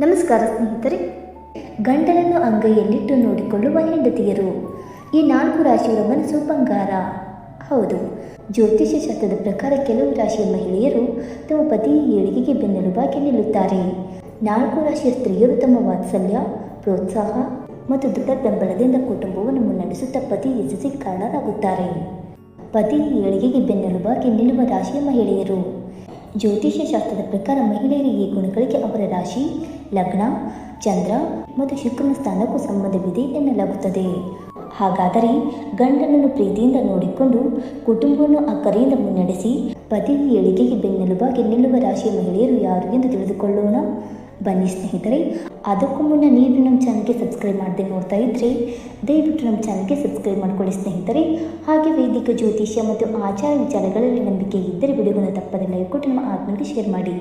ನಮಸ್ಕಾರ ಸ್ನೇಹಿತರೆ. ಗಂಡನನ್ನು ಅಂಗೈಯಲ್ಲಿಟ್ಟು ನೋಡಿಕೊಳ್ಳುವ ಹೆಂಡತಿಯರು. ಈ 4 ರಾಶಿಯವರ ಮನಸ್ಸು ಬಂಗಾರ. ಹೌದು, ಜ್ಯೋತಿಷ್ಯ ಶಾಸ್ತ್ರದ ಪ್ರಕಾರ ಕೆಲವು ರಾಶಿಯ ಮಹಿಳೆಯರು ತಮ್ಮ ಪತಿಯ ಏಳಿಗೆಗೆ ಬೆನ್ನೆಲುಬಾಗಿ ನಿಲ್ಲುತ್ತಾರೆ. 4 ರಾಶಿಯ ಸ್ತ್ರೀಯರು ತಮ್ಮ ವಾತ್ಸಲ್ಯ, ಪ್ರೋತ್ಸಾಹ ಮತ್ತು ದೃಢ ಬೆಂಬಲದಿಂದ ಕುಟುಂಬವನ್ನು ಮುನ್ನಡೆಸುತ್ತಾ ಪತಿ ಯಶಸ್ಸಿಗೆ ಕಾರಣರಾಗುತ್ತಾರೆ. ಪತಿ ಏಳಿಗೆಗೆ ಬೆನ್ನೆಲುಬಾಗಿ ನಿಲ್ಲುವ ರಾಶಿಯ ಮಹಿಳೆಯರು. ಜ್ಯೋತಿಷ್ಯ ಶಾಸ್ತ್ರದ ಪ್ರಕಾರ ಮಹಿಳೆಯರ ಈ ಗುಣಗಳಿಗೆ ಅವರ ರಾಶಿ, ಲಗ್ನ, ಚಂದ್ರ ಮತ್ತು ಶುಕ್ರನ ಸ್ಥಾನಕ್ಕೂ ಸಂಬಂಧವಿದೆ ಎನ್ನಲಾಗುತ್ತದೆ. ಹಾಗಾದರೆ ಗಂಡನನ್ನು ಪ್ರೀತಿಯಿಂದ ನೋಡಿಕೊಂಡು ಕುಟುಂಬವನ್ನು ಅಕ್ಕರೆಯಿಂದ ಮುನ್ನಡೆಸಿ ಪತಿ ಏಳಿಗೆಗೆ ಬೆನ್ನೆಲುಬಾಗಿ ನಿಲ್ಲುವ ರಾಶಿಯ ಮಹಿಳೆಯರು ಯಾರು ಎಂದು ತಿಳಿದುಕೊಳ್ಳೋಣ. ಬನ್ನಿ ಸ್ನೇಹಿತರೆ. ಅದಕ್ಕೂ ಮುನ್ನ ನೀವು ನಮ್ಮ ಚಾನಲ್ಗೆ ಸಬ್ಸ್ಕ್ರೈಬ್ ಮಾಡದೆ ನೋಡ್ತಾ ಇದ್ದರೆ ದಯವಿಟ್ಟು ನಮ್ಮ ಚಾನಲ್ಗೆ ಸಬ್ಸ್ಕ್ರೈಬ್ ಮಾಡಿಕೊಳ್ಳಿ ಸ್ನೇಹಿತರೆ. ಹಾಗೆ ವೈದಿಕ ಜ್ಯೋತಿಷ್ಯ ಮತ್ತು ಆಚಾರ ವಿಚಾರಗಳಲ್ಲಿ ನಂಬಿಕೆ ಇದ್ದರೆ ವಿಡಿಯೋವನ್ನು ತಪ್ಪದೆ ಲೈಕ್ ಕೊಟ್ಟು ನಮ್ಮ ಆತ್ಮಕ್ಕೆ ಶೇರ್ ಮಾಡಿ.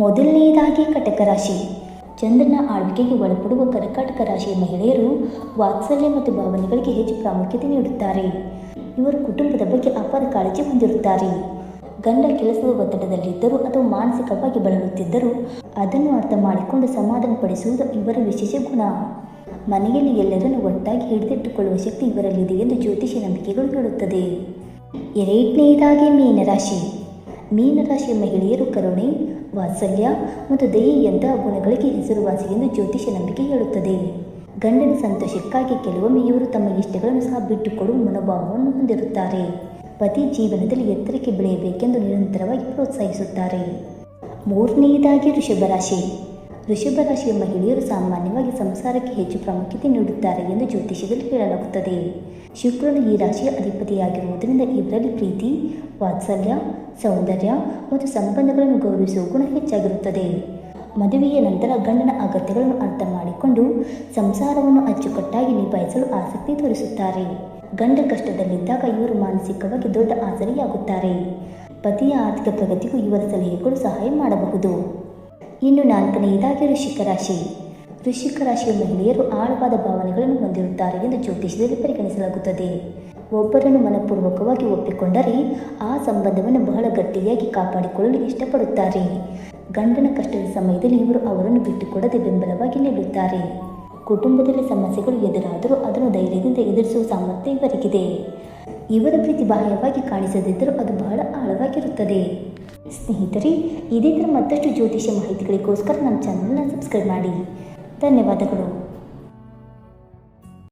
ಮೊದಲನೆಯದಾಗಿ ಕಟಕ ರಾಶಿ. ಚಂದ್ರನ ಆಳ್ವಿಕೆಗೆ ಒಳಪಡುವ ಕರ್ಕಾಟಕ ರಾಶಿಯ ಮಹಿಳೆಯರು ವಾತ್ಸಲ್ಯ ಮತ್ತು ಭಾವನೆಗಳಿಗೆ ಹೆಚ್ಚು ಪ್ರಾಮುಖ್ಯತೆ ನೀಡುತ್ತಾರೆ. ಇವರು ಕುಟುಂಬದ ಬಗ್ಗೆ ಅಪಾರ ಕಾಳಜಿ ಹೊಂದಿರುತ್ತಾರೆ. ಗಂಡ ಕೆಲಸದ ಒತ್ತಡದಲ್ಲಿದ್ದರೂ ಅಥವಾ ಮಾನಸಿಕವಾಗಿ ಬಳಲುತ್ತಿದ್ದರೂ ಅದನ್ನು ಅರ್ಥ ಮಾಡಿಕೊಂಡು ಸಮಾಧಾನಪಡಿಸುವುದು ಇವರ ವಿಶೇಷ ಗುಣ. ಮನೆಯಲ್ಲಿ ಎಲ್ಲರನ್ನು ಒಟ್ಟಾಗಿ ಹಿಡಿದಿಟ್ಟುಕೊಳ್ಳುವ ಶಕ್ತಿ ಇವರಲ್ಲಿದೆ ಎಂದು ಜ್ಯೋತಿಷ ನಂಬಿಕೆಗಳು ಹೇಳುತ್ತದೆ. ಎರಡನೆಯದಾಗಿ ಮೀನರಾಶಿ. ಮೀನರಾಶಿಯ ಮಹಿಳೆಯರು ಕರುಣೆ, ವಾತ್ಸಲ್ಯ ಮತ್ತು ದಯೆಯಂತಹ ಗುಣಗಳಿಗೆ ಹೆಸರುವಾಸಿ ಎಂದು ಜ್ಯೋತಿಷ ನಂಬಿಕೆ ಹೇಳುತ್ತದೆ. ಗಂಡನ ಸಂತೋಷಕ್ಕಾಗಿ ಕೆಲವೊಮ್ಮೆ ಇವರು ತಮ್ಮ ಇಷ್ಟಗಳನ್ನು ಸಹ ಬಿಟ್ಟುಕೊಡುವ ಮನೋಭಾವವನ್ನು ಹೊಂದಿರುತ್ತಾರೆ. ಪತಿ ಜೀವನದಲ್ಲಿ ಎತ್ತರಕ್ಕೆ ಬೆಳೆಯಬೇಕೆಂದು ನಿರಂತರವಾಗಿ ಪ್ರೋತ್ಸಾಹಿಸುತ್ತಾರೆ. ಮೂರನೆಯದಾಗಿ ಋಷಭ ರಾಶಿ. ಋಷಭ ರಾಶಿಯ ಮಹಿಳೆಯರು ಸಾಮಾನ್ಯವಾಗಿ ಸಂಸಾರಕ್ಕೆ ಹೆಚ್ಚು ಪ್ರಾಮುಖ್ಯತೆ ನೀಡುತ್ತಾರೆ ಎಂದು ಜ್ಯೋತಿಷ್ಯದಲ್ಲಿ ಹೇಳಲಾಗುತ್ತದೆ. ಶುಕ್ರನು ಈ ರಾಶಿಯ ಅಧಿಪತಿಯಾಗಿರುವುದರಿಂದ ಇವರಲ್ಲಿ ಪ್ರೀತಿ, ವಾತ್ಸಲ್ಯ, ಸೌಂದರ್ಯ ಮತ್ತು ಸಂಬಂಧಗಳನ್ನು ಗೌರವಿಸುವ ಗುಣ ಹೆಚ್ಚಾಗಿರುತ್ತದೆ. ಮದುವೆಯ ನಂತರ ಗಂಡನ ಅಗತ್ಯಗಳನ್ನು ಅರ್ಥ ಮಾಡಿಕೊಂಡು ಸಂಸಾರವನ್ನು ಅಚ್ಚುಕಟ್ಟಾಗಿ ನಿಭಾಯಿಸಲು ಆಸಕ್ತಿ ತೋರಿಸುತ್ತಾರೆ. ಗಂಡ ಕಷ್ಟದಲ್ಲಿದ್ದಾಗ ಇವರು ಮಾನಸಿಕವಾಗಿ ದೊಡ್ಡ ಆಸರೆಯಾಗುತ್ತಾರೆ. ಪತಿಯ ಆರ್ಥಿಕ ಪ್ರಗತಿಗೂ ಇವರ ಸಲಹೆಗಳು ಸಹಾಯ ಮಾಡಬಹುದು. ಇನ್ನು 4ನೆಯದಾಗಿ ವೃಶ್ಚಿಕ ರಾಶಿ. ವೃಶ್ಚಿಕ ರಾಶಿಯ ಮಹಿಳೆಯರು ಆಳವಾದ ಭಾವನೆಗಳನ್ನು ಹೊಂದಿರುತ್ತಾರೆ ಎಂದು ಜ್ಯೋತಿಷ್ಯದಲ್ಲಿ ಪರಿಗಣಿಸಲಾಗುತ್ತದೆ. ಒಬ್ಬರನ್ನು ಮನಪೂರ್ವಕವಾಗಿ ಒಪ್ಪಿಕೊಂಡರೆ ಆ ಸಂಬಂಧವನ್ನು ಬಹಳ ಗಟ್ಟಿಯಾಗಿ ಕಾಪಾಡಿಕೊಳ್ಳಲು ಇಷ್ಟಪಡುತ್ತಾರೆ. ಗಂಡನ ಕಷ್ಟದ ಸಮಯದಲ್ಲಿ ಇವರು ಅವರನ್ನು ಬಿಟ್ಟುಕೊಡದೆ ಬೆಂಬಲವಾಗಿ ನಿಲ್ಲುತ್ತಾರೆ. ಕುಟುಂಬದಲ್ಲಿ ಸಮಸ್ಯೆಗಳು ಎದುರಾದರೂ ಅದನ್ನು ಧೈರ್ಯದಿಂದ ಎದುರಿಸುವ ಸಾಮರ್ಥ್ಯ ಇವರಿಗಿದೆ. ಇವರ ಪ್ರೀತಿ ಬಾಹ್ಯವಾಗಿ ಕಾಣಿಸದಿದ್ದರೂ ಅದು ಬಹಳ ಆಳವಾಗಿರುತ್ತದೆ. ಸ್ನೇಹಿತರೆ, ಇದೇ ಥರ ಮತ್ತಷ್ಟು ಜ್ಯೋತಿಷ್ಯ ಮಾಹಿತಿಗಳಿಗೋಸ್ಕರ ನಮ್ಮ ಚಾನಲ್ನ ಸಬ್ಸ್ಕ್ರೈಬ್ ಮಾಡಿ. ಧನ್ಯವಾದಗಳು.